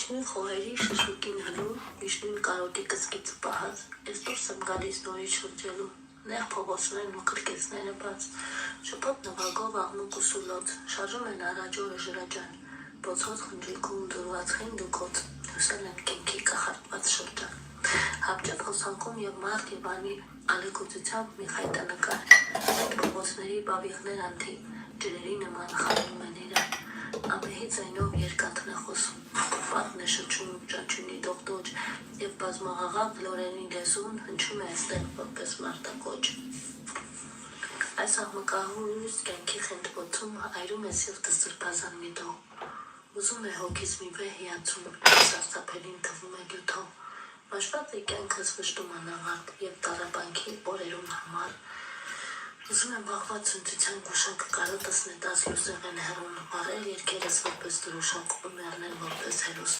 Միջնույն խոհերի շշուկին հնում, միջնույն կարոտի կսկիցը պահած, ես դուրս եմ գալիս նորից շրջելու, նեղ փողոցներն ու կրկեսները բաց, շփոթ նվագով աղմուկ ու սուլոց, շարժում են առաջորը ժրաջան, բոցոց խնջույքում դուրված խինդուկոց, հյուսել են կենքի կախարդված շրջան, հապճեպ հոսանքում և մարդ և անի ալեկոծությամբ մի խայտանկար, այդ փողոցների բավիղներ անթի, ջրերի նման խառնում են իրար, ամեհի ձայնով երկաթն է խոսում, պատն է շչում ճաճունի դողդոջ և բազմաղաղակ լորենի լեզուն հնչում է այստեղ որպես մարտակոչ։ Այս աղմկահույս կյանքի խենթբոցում այրում է սիրտս սրբազան մի դող, ուզում է հոգիս մի վեհ հիացում, սարսափելին թվում է գյուտով, մաշված է կյանքս վշտում անաղարտ և տառապանքի օրերում համար, ուզում եմ վաղվա ցնծության գուշակ կարոտս նետած լուսեղեն հեռուն, վառել երգերս որպես դրոշակ ու մեռնել որպես հերոս